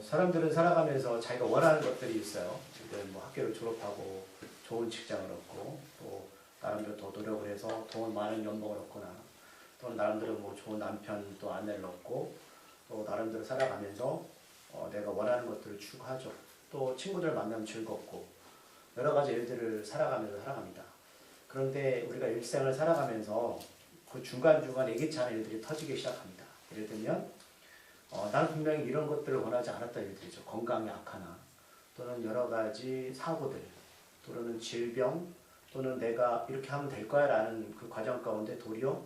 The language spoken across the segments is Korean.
사람들은 살아가면서 자기가 원하는 것들이 있어요. 뭐 학교를 졸업하고 좋은 직장을 얻고 또 나름대로 더 노력을 해서 더 많은 연봉을 얻거나 또는 나름대로 뭐 좋은 남편 또 아내를 얻고 또 나름대로 살아가면서 내가 원하는 것들을 추구하죠. 또 친구들 만나면 즐겁고 여러 가지 일들을 살아갑니다. 그런데 우리가 일생을 살아가면서 그 중간중간 예기치 않은 일들이 터지기 시작합니다. 예를 들면 나는 분명히 이런 것들을 원하지 않았던 일들이죠. 건강이 악화나 또는 여러 가지 사고들 또는 질병 또는 내가 이렇게 하면 될 거야 라는 그 과정 가운데 도리어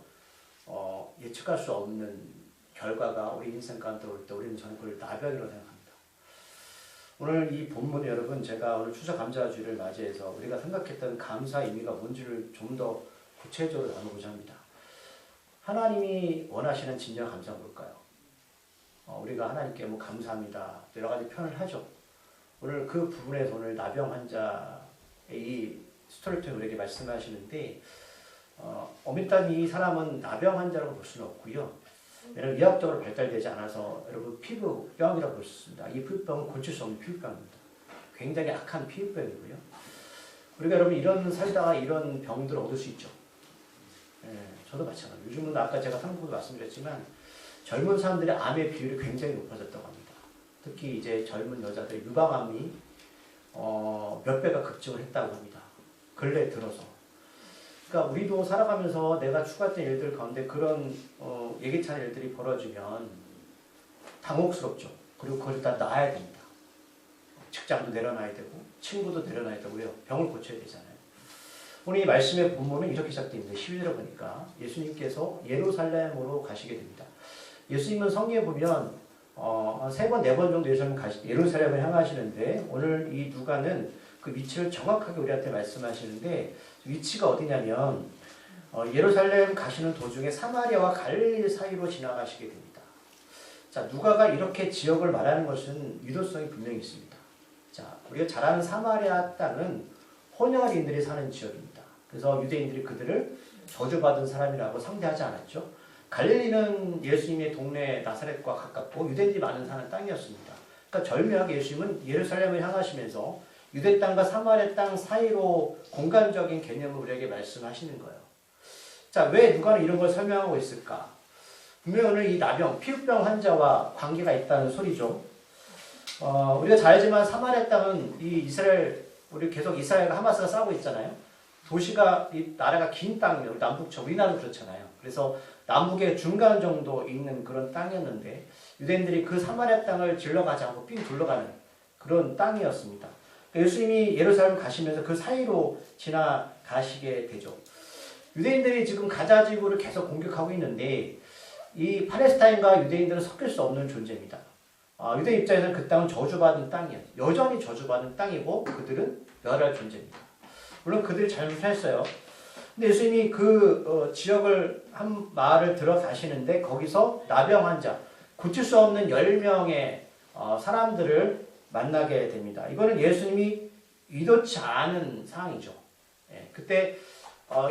예측할 수 없는 결과가 우리 인생 가운데 올 때 우리는 저는 그걸 나병이라고 생각합니다. 오늘 이 본문에 여러분 제가 오늘 추석 감사주일을 맞이해서 우리가 생각했던 감사 의미가 뭔지를 좀 더 구체적으로 나누고자 합니다. 하나님이 원하시는 진정 감사는 뭘까요? 우리가 하나님께 뭐 감사합니다. 여러 가지 표현을 하죠. 오늘 그 부분에서 오늘 나병 환자의 이 스토리를 통해 우리에게 말씀하시는데 어밀단 이 사람은 나병 환자라고 볼 수는 없고요. 왜냐하면 의학적으로 발달되지 않아서 여러분 피부병이라고 볼 수 있습니다. 이 피부병은 고칠 수 없는 피부병입니다. 굉장히 악한 피부병이고요. 우리가 여러분 이런 살다가 이런 병들을 얻을 수 있죠. 저도 마찬가지예요. 요즘은 아까 제가 상부도 말씀드렸지만 젊은 사람들의 암의 비율이 굉장히 높아졌다고 합니다. 특히 이제 젊은 여자들의 유방암이 몇 배가 급증을 했다고 합니다. 근래 들어서. 그러니까 우리도 살아가면서 내가 추구했던 일들 가운데 그런 예기치 않은 일들이 벌어지면 당혹스럽죠. 그리고 그걸 다 놔야 됩니다. 직장도 내려놔야 되고 친구도 내려놔야 되고요. 병을 고쳐야 되잖아요. 오늘 이 말씀의 본문은 이렇게 시작됩니다. 12절에 보니까 예수님께서 예루살렘으로 가시게 됩니다. 예수님은 성경에 보면 3번, 4번 정도 예루살렘을 향하시는데 오늘 이 누가는 그 위치를 정확하게 우리한테 말씀하시는데 위치가 어디냐면 예루살렘 가시는 도중에 사마리아와 갈릴리 사이로 지나가시게 됩니다. 자, 누가가 이렇게 지역을 말하는 것은 유도성이 분명히 있습니다. 자, 우리가 잘 아는 사마리아 땅은 혼혈인들이 사는 지역입니다. 그래서 유대인들이 그들을 저주받은 사람이라고 상대하지 않았죠. 갈릴리는 예수님의 동네 나사렛과 가깝고 유대인들이 많은 사는 땅이었습니다. 그러니까 절묘하게 예수님은 예루살렘을 향하시면서 유대 땅과 사마리아 땅 사이로 공간적인 개념을 우리에게 말씀하시는 거예요. 자, 왜 누가는 이런 걸 설명하고 있을까? 분명히 오늘 이 나병, 피부병 환자와 관계가 있다는 소리죠. 우리가 잘 알지만 사마리아 땅은 이 이스라엘, 우리 계속 이스라엘과 하마스가 싸우고 있잖아요. 도시가, 이 나라가 긴 땅이에요. 남북처럼. 우리나라도 그렇잖아요. 그래서 남북의 중간 정도 있는 그런 땅이었는데 유대인들이 그 사마리아 땅을 질러가지 않고 삥 둘러가는 그런 땅이었습니다. 예수님이 예루살렘 가시면서 그 사이로 지나가시게 되죠. 유대인들이 지금 가자 지구를 계속 공격하고 있는데 이 팔레스타인과 유대인들은 섞일 수 없는 존재입니다. 유대 입장에서는 그 땅은 저주받은 땅이에요. 여전히 저주받은 땅이고 그들은 멸할 존재입니다. 물론 그들이 잘못했어요. 근데 예수님이 그 지역을 한 마을을 들어가시는데 거기서 나병 환자, 고칠 수 없는 10명의 사람들을 만나게 됩니다. 이거는 예수님이 의도치 않은 상황이죠. 그때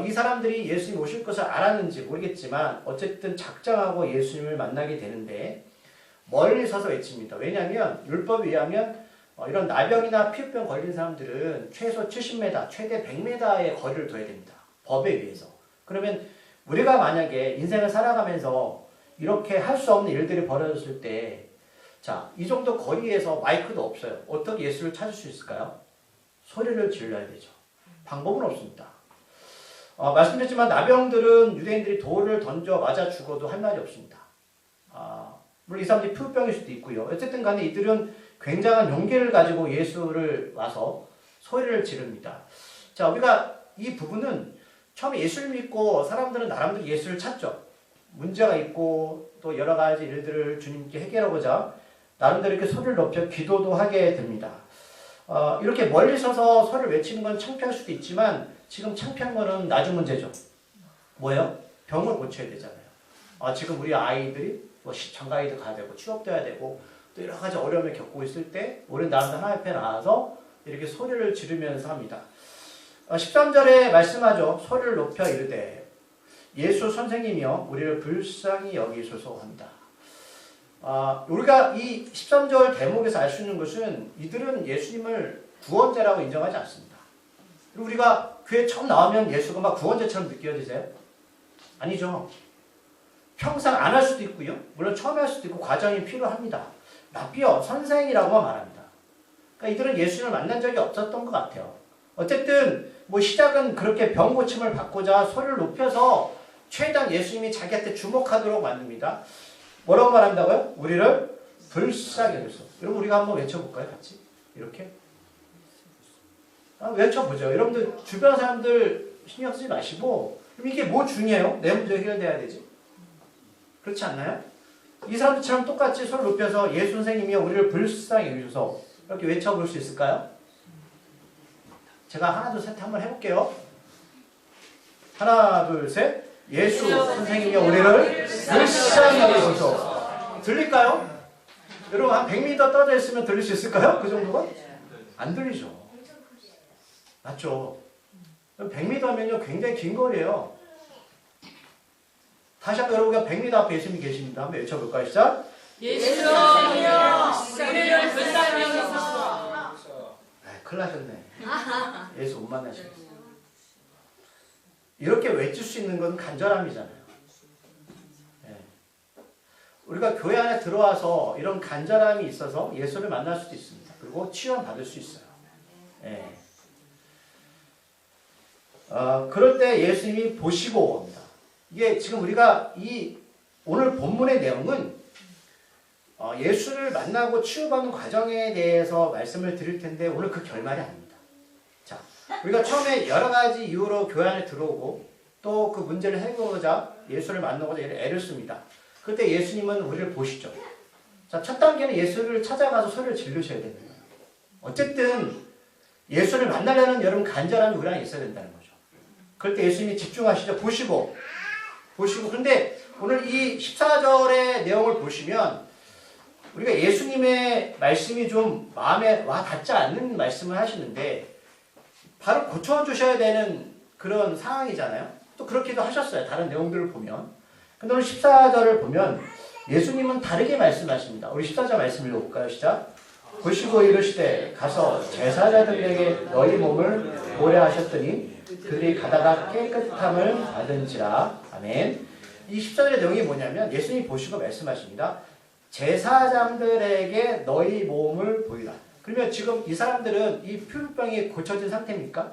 이 사람들이 예수님 오실 것을 알았는지 모르겠지만 어쨌든 작정하고 예수님을 만나게 되는데 멀리 서서 외칩니다. 왜냐하면 율법에 의하면 이런 나병이나 피부병 걸린 사람들은 최소 70m, 최대 100m의 거리를 둬야 됩니다. 법에 의해서. 그러면 우리가 만약에 인생을 살아가면서 이렇게 할 수 없는 일들이 벌어졌을 때 자, 이 정도 거리에서 마이크도 없어요. 어떻게 예수를 찾을 수 있을까요? 소리를 질러야 되죠. 방법은 없습니다. 말씀드렸지만 나병들은 유대인들이 돌을 던져 맞아 죽어도 할 말이 없습니다. 물론 이 사람들이 피부병일 수도 있고요. 어쨌든 간에 이들은 굉장한 용기를 가지고 예수를 와서 소리를 지릅니다. 자, 우리가 이 부분은 처음에 예수를 믿고 사람들은 나름대로 예수를 찾죠. 문제가 있고 또 여러 가지 일들을 주님께 해결하고자 나름대로 이렇게 소리를 높여 기도도 하게 됩니다. 이렇게 멀리 서서 소리를 외치는 건 창피할 수도 있지만 지금 창피한 거는 나중 문제죠. 뭐예요? 병을 고쳐야 되잖아요. 지금 우리 아이들이 뭐 장가이도 가야 되고 취업도 해야 되고 또 여러 가지 어려움을 겪고 있을 때 우리는 나름대로 하나님 앞에 나와서 이렇게 소리를 지르면서 합니다. 13절에 말씀하죠. 소리를 높여 이르되 예수 선생님이여 우리를 불쌍히 여기소서 합니다. 우리가 이 13절 대목에서 알 수 있는 것은 이들은 예수님을 구원자라고 인정하지 않습니다. 그리고 우리가 교회 처음 나오면 예수가 막 구원자처럼 느껴지세요? 아니죠. 평생 안 할 수도 있고요. 물론 처음에 할 수도 있고 과정이 필요합니다. 라비어, 선생이라고만 말합니다. 그러니까 이들은 예수님을 만난 적이 없었던 것 같아요. 어쨌든 뭐 시작은 그렇게 병 고침을 받고자 소리를 높여서 최대한 예수님이 자기한테 주목하도록 만듭니다. 뭐라고 말한다고요? 우리를 불쌍히 여기소. 여러분 우리가 한번 외쳐볼까요? 같이 이렇게 외쳐보죠. 여러분들 주변 사람들 신경 쓰지 마시고 그럼 이게 뭐 중요해요? 내 문제 해결돼야 되지. 그렇지 않나요? 이 사람들처럼 똑같이 손을 높여서 예수 선생님이 우리를 불쌍히 여기소서 이렇게 외쳐볼 수 있을까요? 제가 하나 둘 셋 한번 해볼게요. 하나 둘 셋. 예수 선생님이 우리를 불쌍히 여기소서. 들릴까요? 여러분 한 100m 떨어져 있으면 들릴 수 있을까요? 그 정도가? 안 들리죠. 맞죠? 100m면요 굉장히 긴 거리예요. 다시 한번 여러분과 100m 앞에 예수님이 계십니다. 한번 외쳐볼까요? 시작. 예수님이여 우리를 불쌍히 여기소서. 큰일 나셨네. 예수 못 만나시겠어요. 이렇게 외칠 수 있는 건 간절함이잖아요. 네. 우리가 교회 안에 들어와서 이런 간절함이 있어서 예수를 만날 수도 있습니다. 그리고 치유함 받을 수 있어요. 네. 그럴 때 예수님이 보시고 옵니다. 이게 지금 우리가 이 오늘 본문의 내용은 예수를 만나고 치유받는 과정에 대해서 말씀을 드릴 텐데 오늘 그 결말이 아닙니다. 자, 우리가 처음에 여러 가지 이유로 교회 안에 들어오고 또 그 문제를 해결하고자 예수를 만나고자 애를 씁니다. 그때 예수님은 우리를 보시죠. 자, 첫 단계는 예수를 찾아가서 소리를 지르셔야 되는 거예요. 어쨌든 예수를 만나려는 여러분 간절함이 우리 안에 있어야 된다는 거죠. 그럴 때 예수님이 집중하시죠. 보시고 근데 오늘 이 14절의 내용을 보시면 우리가 예수님의 말씀이 좀 마음에 와 닿지 않는 말씀을 하시는데 바로 고쳐주셔야 되는 그런 상황이잖아요. 또 그렇기도 하셨어요. 다른 내용들을 보면. 근데 오늘 14절을 보면 예수님은 다르게 말씀하십니다. 우리 14절 말씀 읽어볼까요? 시작. 보시고 이르시되 가서 제사장들에게 너희 몸을 보례하셨더니 그들이 가다가 깨끗함을 받은지라. 아멘. 이 14절의 내용이 뭐냐면 예수님이 보시고 말씀하십니다. 제사장들에게 너희 몸을 보이라. 그러면 지금 이 사람들은 이 피부병이 고쳐진 상태입니까?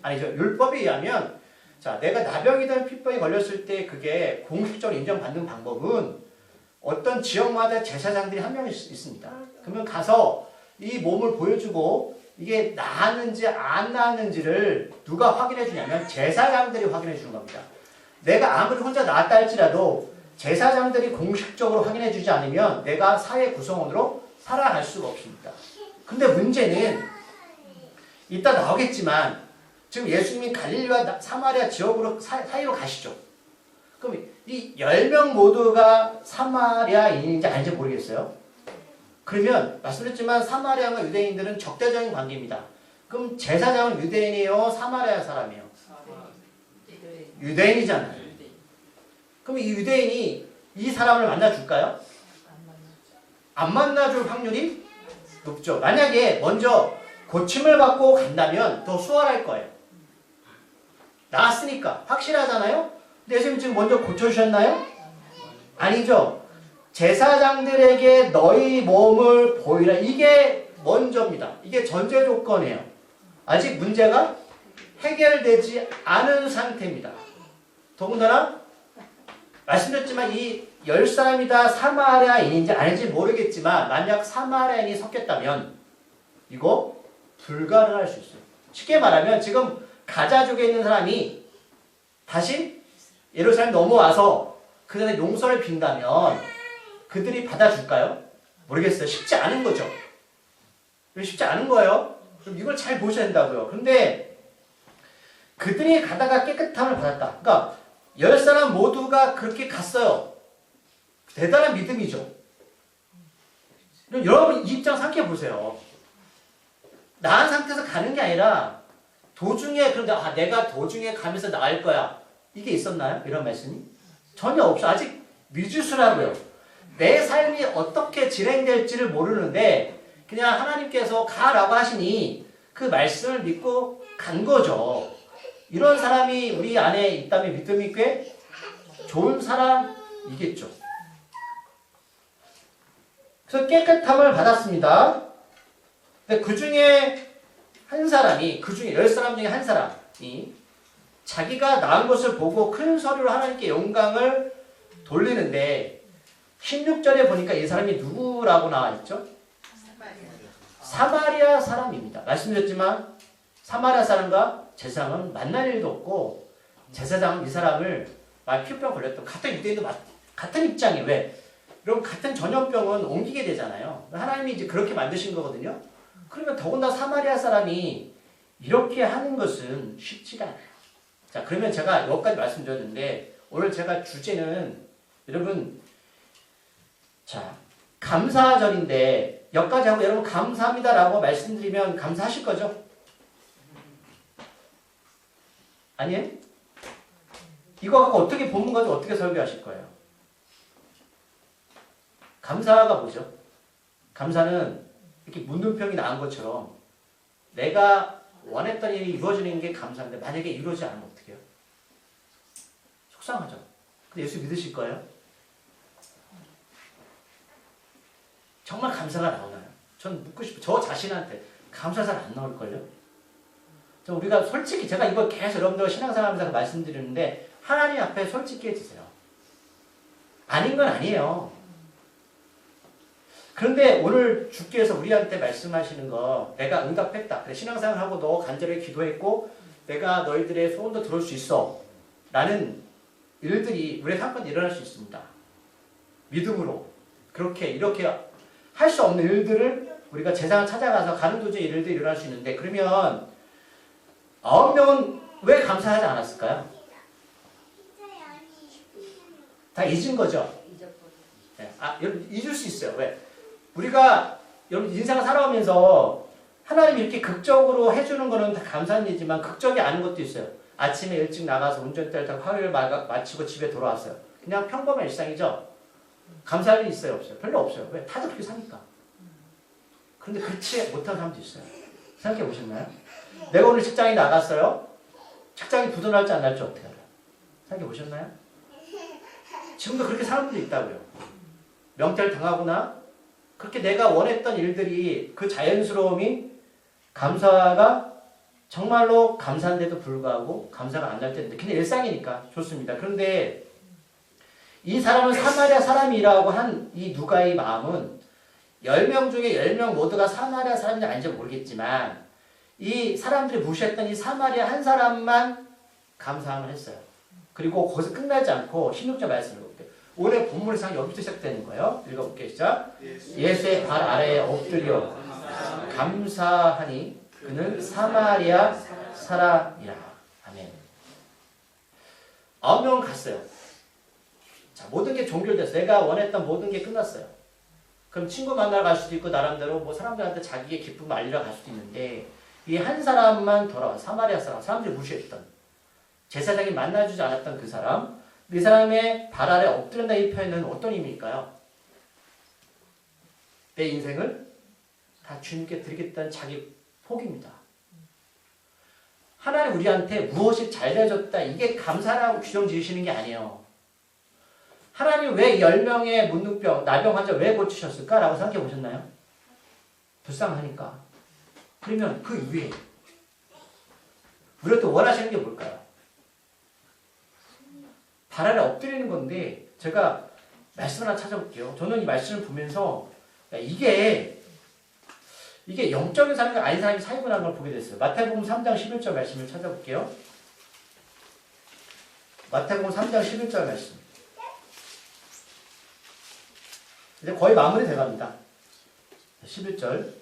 아니죠. 율법에 의하면 자, 내가 나병이든 피부병이 걸렸을 때 그게 공식적으로 인정받는 방법은 어떤 지역마다 제사장들이 한 명 있습니다. 그러면 가서 이 몸을 보여주고 이게 나았는지 안 나았는지를 누가 확인해 주냐면 제사장들이 확인해 주는 겁니다. 내가 아무리 혼자 나았다 할지라도 제사장들이 공식적으로 확인해 주지 않으면 내가 사회 구성원으로 살아갈 수가 없습니다. 근데 문제는 이따 나오겠지만 지금 예수님이 갈릴리와 사마리아 지역으로 사이로 가시죠. 그럼 이 10명 모두가 사마리아인인지 아닌지 모르겠어요. 그러면 말씀드렸지만 사마리아와 유대인들은 적대적인 관계입니다. 그럼 제사장은 유대인이에요? 사마리아 사람이에요? 유대인이잖아요. 그럼 이 유대인이 이 사람을 만나줄까요? 안 만나줄 확률이 높죠. 만약에 먼저 고침을 받고 간다면 더 수월할 거예요. 나았으니까 확실하잖아요. 근데 예수님 지금 먼저 고쳐주셨나요? 아니죠. 제사장들에게 너희 몸을 보이라. 이게 먼저입니다. 이게 전제 조건이에요. 아직 문제가 해결되지 않은 상태입니다. 더군다나 말씀드렸지만 이 10사람이 다 사마리아인인지 아닌지 모르겠지만 만약 사마리아인이 섞였다면 이거 불가능할 수 있어요. 쉽게 말하면 지금 가자족에 있는 사람이 다시 예루살렘 넘어와서 그 전에 용서를 빈다면 그들이 받아줄까요? 모르겠어요. 쉽지 않은 거죠. 쉽지 않은 거예요. 그럼 이걸 잘 보셔야 된다고요. 그런데 그들이 가다가 깨끗함을 받았다. 그러니까 10사람 모두가 그렇게 갔어요. 대단한 믿음이죠. 여러분 이 입장 생각해 보세요. 나은 상태에서 가는 게 아니라 도중에 그런데 내가 도중에 가면서 나을 거야. 이게 있었나요? 이런 말씀이? 전혀 없어. 아직 미지수라고요. 내 삶이 어떻게 진행될지를 모르는데 그냥 하나님께서 가라고 하시니 그 말씀을 믿고 간 거죠. 이런 사람이 우리 안에 있다면 믿음이 꽤 좋은 사람이겠죠. 그래서 깨끗함을 받았습니다. 근데 그 중에 한 사람이, 그 중에 10사람 중에 한 사람이 자기가 나은 것을 보고 큰 소리로 하나님께 영광을 돌리는데 16절에 보니까 이 사람이 누구라고 나와 있죠? 사마리아 사람입니다. 말씀드렸지만 사마리아 사람과 제사장은 만날 일도 없고 제사장은 이 사람을 피부병 걸렸던 같은 유대인도 같은 입장이에요. 왜? 여러분 같은 전염병은 옮기게 되잖아요. 하나님이 이제 그렇게 만드신 거거든요. 그러면 더군다나 사마리아 사람이 이렇게 하는 것은 쉽지가 않아요. 자, 그러면 제가 여기까지 말씀드렸는데 오늘 제가 주제는 여러분 자 감사절인데 여기까지 하고 여러분 감사합니다라고 말씀드리면 감사하실 거죠? 아니에요? 이거 갖고 어떻게 본문 가지고 어떻게 설교하실 거예요? 감사가 뭐죠? 감사는 이렇게 문둥병이 나은 것처럼 내가 원했던 일이 이루어지는 게 감사인데 만약에 이루어지지 않으면 어떻게 해요? 속상하죠. 근데 예수 믿으실 거예요? 정말 감사가 나오나요? 전 묻고 싶어요. 저 자신한테 감사 잘 안 나올걸요? 우리가 솔직히 제가 이걸 계속 여러분들 신앙생활하면서 말씀드리는데 하나님 앞에 솔직해지세요. 아닌 건 아니에요. 그런데 오늘 주께서 우리한테 말씀하시는 거 내가 응답했다. 그래, 신앙생활하고 너 간절히 기도했고 내가 너희들의 소원도 들을 수 있어. 라는 일들이 우리의 삶가운데 일어날 수 있습니다. 믿음으로. 이렇게 할 수 없는 일들을 우리가 제사장을 찾아가서 가는 도중에 일들이 일어날 수 있는데 그러면 9명은 왜 감사하지 않았을까요? 다 잊은 거죠? 네. 여러분 잊을 수 있어요. 왜? 우리가 여러분 인생을 살아오면서 하나님이 이렇게 극적으로 해주는 거는 다 감사한 일이지만 극적이 아닌 것도 있어요. 아침에 일찍 나가서 운전대를 타고 화요일 마치고 집에 돌아왔어요. 그냥 평범한 일상이죠. 감사할 일이 있어요? 없어요? 별로 없어요. 왜? 다들 그렇게 사니까. 그런데 그렇지 못한 사람도 있어요. 생각해 보셨나요? 내가 오늘 직장에 나갔어요. 직장이 부도날지 안 날지 어떻게 알아요? 생각해 보셨나요? 지금도 그렇게 사는 분도 있다고요. 명태를 당하거나 그렇게 내가 원했던 일들이 그 자연스러움이 감사가 정말로 감사한데도 불구하고 감사가 안 날 때인데 그냥 일상이니까 좋습니다. 그런데 이 사람은 사마리아 사람이라고 한 이 누가의 마음은 10명 중에 10명 모두가 사마리아 사람인지 아닌지 모르겠지만 이 사람들이 무시했던 이 사마리아 한 사람만 감사함을 했어요. 그리고 거기서 끝나지 않고 16절 말씀을 볼게요. 오늘 본문에서 여기부터 시작되는 거예요. 읽어볼게요. 시작. 예수의 발 아래에 엎드려 감사하니 그는 사마리아 사람이라. 아멘. 9명은 갔어요. 자, 모든 게 종결됐어요. 내가 원했던 모든 게 끝났어요. 그럼 친구 만나러 갈 수도 있고 나름대로 뭐 사람들한테 자기의 기쁨을 알리러 갈 수도 있는데 이 한 사람만 돌아와. 사마리아 사람. 사람들이 무시했던 제사장이 만나주지 않았던 그 사람. 이 사람의 발 아래 엎드린다 이 표현은 어떤 의미일까요? 내 인생을 다 주님께 드리겠다는 자기 포기입니다. 하나님 우리한테 무엇이 잘 되어졌다 이게 감사라고 규정 지으시는 게 아니에요. 하나님 왜 10명의 문둥병, 나병 환자 왜 고치셨을까? 라고 생각해 보셨나요? 불쌍하니까. 그러면 그 위에 우리가 또 원하시는 게 뭘까요? 발 아래 엎드리는 건데 제가 말씀 하나 찾아볼게요. 저는 이 말씀을 보면서 이게 영적인 사람이 아닌 사람이 사역을 하는 걸 보게 됐어요. 마태복음 3장 11절 말씀을 찾아볼게요. 마태복음 3장 11절 말씀. 이제 거의 마무리 돼갑니다. 11절.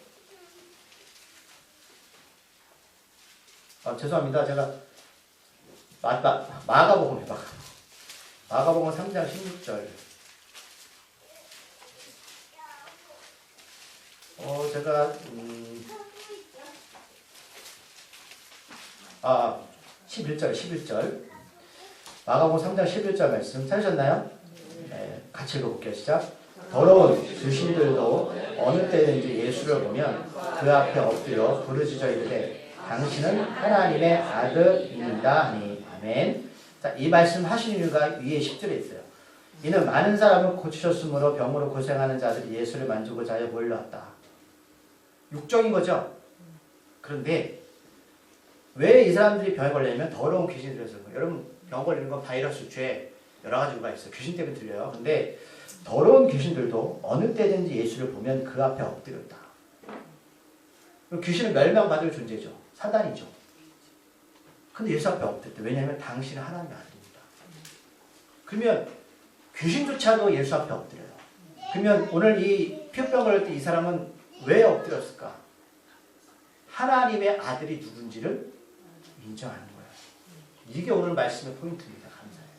죄송합니다. 제가 마가복음 해봐. 마가복음 3장 16절. 제가 11절. 마가복음 3장 11절 말씀 찾으셨나요? 네, 같이 읽어볼게요. 시작. 더러운 귀신들도 어느 때든지 예수를 보면 그 앞에 엎드려 부르짖어 이르되 당신은 하나님의 아들입니다 하니. 아멘. 자, 이 말씀 하신 이유가 위에 10절에 있어요. 이는 많은 사람을 고치셨으므로 병으로 고생하는 자들이 예수를 만지고자 하여 몰려왔다. 육적인 거죠. 그런데 왜 이 사람들이 병에 걸리냐면 더러운 귀신이 들어서 그래요. 여러분 병 걸리는 건 바이러스, 죄 여러 가지 이유가 있어요. 귀신 때문에 들려요. 근데 더러운 귀신들도 어느 때든지 예수를 보면 그 앞에 엎드렸다. 귀신은 멸망받을 존재죠. 사단이죠. 근데 예수 앞에 엎드렸다. 왜냐하면 당신은 하나님의 아들입니다. 그러면 귀신조차도 예수 앞에 엎드려요. 그러면 오늘 이 피부병 걸릴 때 이 사람은 왜 엎드렸을까? 하나님의 아들이 누군지를 인정하는 거예요. 이게 오늘 말씀의 포인트입니다. 감사해요.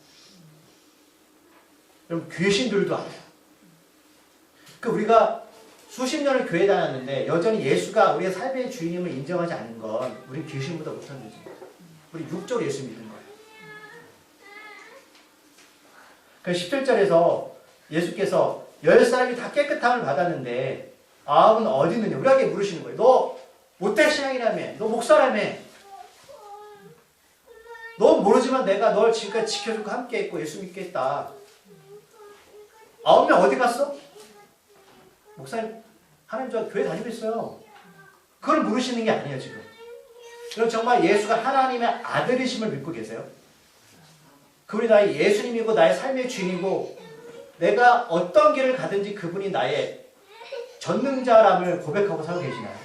여러분 귀신들도 알아요. 우리가 수십 년을 교회 다녔는데 여전히 예수가 우리의 삶의 주인임을 인정하지 않는 건 우리 귀신보다 못한 죄입니다. 우리 육적으로 예수 믿는 거예요. 그래서 17절에서 예수께서 10사람이 다 깨끗함을 받았는데 9은 어디 있느냐 우리에게 물으시는 거예요. 너 못될 신앙이라며, 너 목사라며, 너 모르지만 내가 널 지금까지 지켜주고 함께 했고 예수 믿게 했다. 9명 어디 갔어? 목사님 하나님 저 교회 다니고 있어요. 그걸 물으시는 게 아니에요 지금. 그럼 정말 예수가 하나님의 아들이심을 믿고 계세요? 그분이 나의 예수님이고 나의 삶의 주인이고 내가 어떤 길을 가든지 그분이 나의 전능자람을 고백하고 살고 계시나요?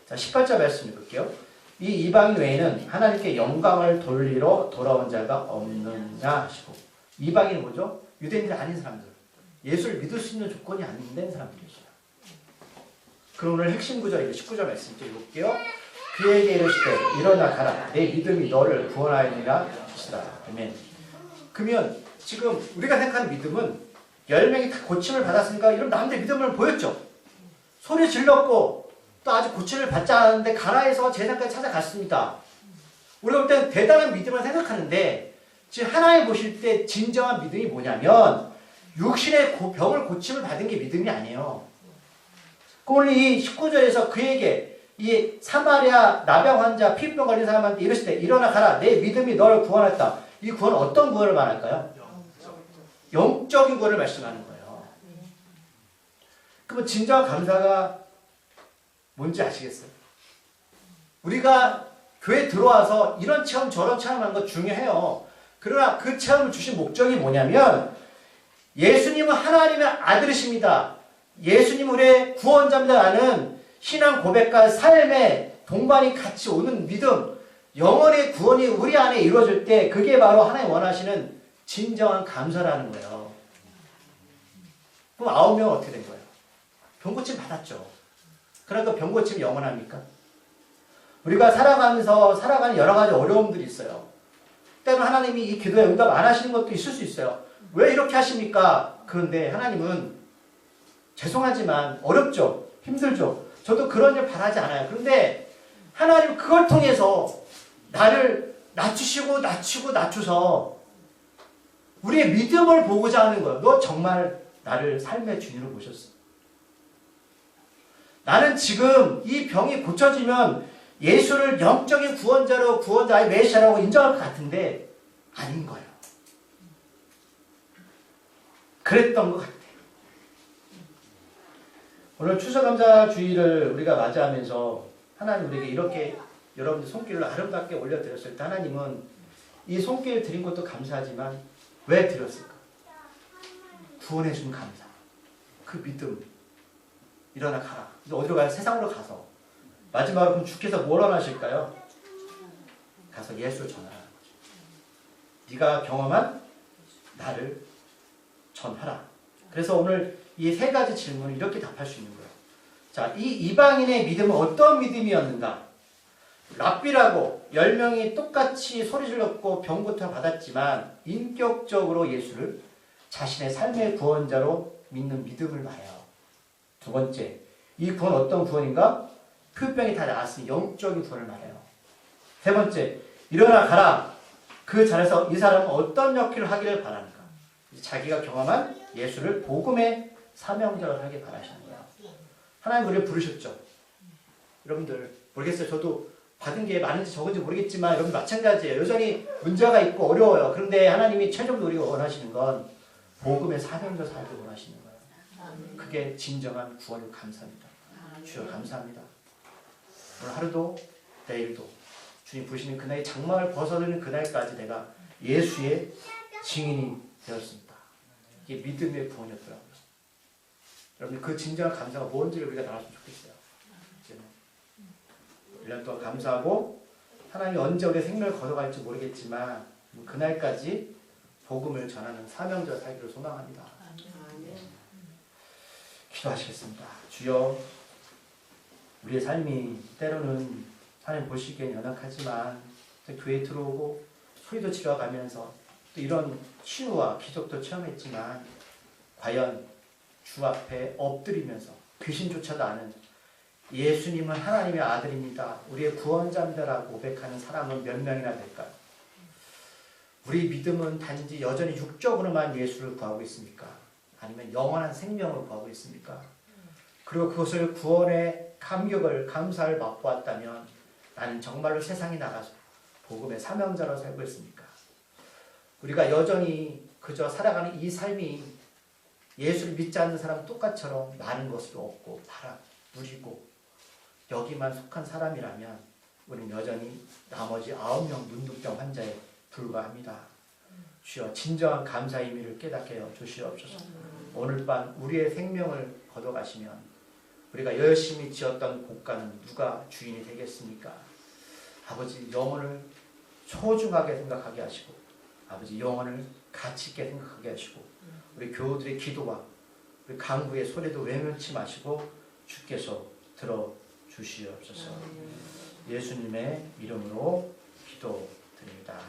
자, 18절 말씀 읽을게요. 이 이방인 외에는 하나님께 영광을 돌리러 돌아온 자가 없느냐 하시고. 이방인은 뭐죠? 유대인들이 아닌 사람들. 예수를 믿을 수 있는 조건이 안 된 사람들이죠. 그럼 오늘 핵심 구절 19절 말씀 읽을게요. 그에게 이르시되 일어나 가라 내 믿음이 너를 구원하였느니라 하시라. 아멘. 그러면 지금 우리가 생각하는 믿음은 10명이 다 고침을 받았으니까 이런 남들 믿음을 보였죠. 소리 질렀고 또 아직 고침을 받지 않았는데 가라 해서 제사까지 찾아갔습니다. 우리가 볼 때는 대단한 믿음을 생각하는데 지금 하나님 보실 때 진정한 믿음이 뭐냐면 육신의 병을 고침을 받은 게 믿음이 아니에요. 오늘 이 19절에서 그에게 이 사마리아 나병 환자 피부병 걸린 사람한테 이르시되 일어나 가라 내 믿음이 너를 구원했다. 이 구원은 어떤 구원을 말할까요? 영적인 구원을 말씀하는 거예요. 그러면 진정한 감사가 뭔지 아시겠어요? 우리가 교회 들어와서 이런 체험 저런 체험하는 거 중요해요. 그러나 그 체험을 주신 목적이 뭐냐면 예수님은 하나님의 아들이십니다. 예수님 우리의 구원자입니다라는 신앙 고백과 삶의 동반이 같이 오는 믿음, 영원의 구원이 우리 안에 이루어질 때 그게 바로 하나님 원하시는 진정한 감사라는 거예요. 그럼 9명은 어떻게 된 거예요? 병고침 받았죠. 그러니까 병고침이 영원합니까? 우리가 살아가면서 살아가는 여러 가지 어려움들이 있어요. 때로는 하나님이 이 기도에 응답 안 하시는 것도 있을 수 있어요. 왜 이렇게 하십니까? 그런데 하나님은 죄송하지만 어렵죠. 힘들죠. 저도 그런 일 바라지 않아요. 그런데 하나님 그걸 통해서 나를 낮추시고 낮추고 낮추서 우리의 믿음을 보고자 하는 거예요. 너 정말 나를 삶의 주인으로 모셨어. 나는 지금 이 병이 고쳐지면 예수를 영적인 구원자로 구원자의 메시아라고 인정할 것 같은데 아닌 거예요. 그랬던 것 같아요. 오늘 추수감사 주일을 우리가 맞이하면서 하나님 우리에게 이렇게 여러분들 손길을 아름답게 올려드렸을 때 하나님은 이 손길 드린 것도 감사하지만 왜 드렸을까? 구원해 준 감사. 그 믿음. 일어나 가라. 이제 어디로 가요? 세상으로 가서. 마지막으로 그럼 주께서 뭘 원하실까요? 가서 예수를 전하라는 거죠. 네가 경험한 나를 전하라. 그래서 오늘 이 세 가지 질문을 이렇게 답할 수 있는 거예요. 자, 이 이방인의 믿음은 어떤 믿음이었는가? 랍비라고 10명이 똑같이 소리 질렀고 병고통 받았지만 인격적으로 예수를 자신의 삶의 구원자로 믿는 믿음을 말해요. 두 번째, 이 구원 어떤 구원인가? 피부병이 다 나았으니 영적인 구원을 말해요. 세 번째, 일어나 가라. 그 자리에서 이 사람은 어떤 역할을 하기를 바라는가? 자기가 경험한 예수를 복음의 사명자로 살게 바라시는 거예요. 하나님 우리를 부르셨죠. 여러분들 모르겠어요. 저도 받은 게 많은지 적은지 모르겠지만 여러분 마찬가지예요. 여전히 문제가 있고 어려워요. 그런데 하나님이 최종적으로 우리가 원하시는 건 복음의 사명자 살기 원하시는 거예요. 그게 진정한 구원을 감사합니다. 주여 감사합니다. 오늘 하루도 내일도 주님 부르시는 그날의 장막을 벗어드는 그날까지 내가 예수의 증인이 되었습니다. 이게 믿음의 구원이었더라고요. 여러분 그 진정한 감사가 뭔지를 우리가 나눴으면 좋겠어요. 이제는 1년 동안 감사하고 하나님이 언제 우리의 생명을 걷어갈지 모르겠지만 그날까지 복음을 전하는 사명자 살기를 소망합니다. 기도하시겠습니다. 주여 우리의 삶이 때로는 하나님 보시기엔 연약하지만 교회에 들어오고 소리도 지러가면서 또 이런 치유와 기적도 체험했지만 과연 주 앞에 엎드리면서 귀신조차도 아는 예수님은 하나님의 아들입니다. 우리의 구원자입니다라고 고백하는 사람은 몇 명이나 될까요? 우리 믿음은 단지 여전히 육적으로만 예수를 구하고 있습니까? 아니면 영원한 생명을 구하고 있습니까? 그리고 그것을 구원의 감격을 감사를 맛보았다면 나는 정말로 세상에 나가서 복음의 사명자로 살고 있습니까? 우리가 여전히 그저 살아가는 이 삶이 예수를 믿지 않는 사람 똑같처럼 많은 것을 얻고 팔아 누리고 여기만 속한 사람이라면 우리는 여전히 나머지 9명 문둥병 환자에 불과합니다. 주여 진정한 감사의 의미를 깨닫게 하여 주시옵소서. 오늘 밤 우리의 생명을 걷어가시면 우리가 열심히 지었던 곳가는 누가 주인이 되겠습니까? 아버지 영혼을 소중하게 생각하게 하시고 아버지 영혼을 가치 있게 생각하게 하시고 우리 교우들의 기도와 우리 강구의 소리도 외면치 마시고 주께서 들어주시옵소서. 예수님의 이름으로 기도드립니다.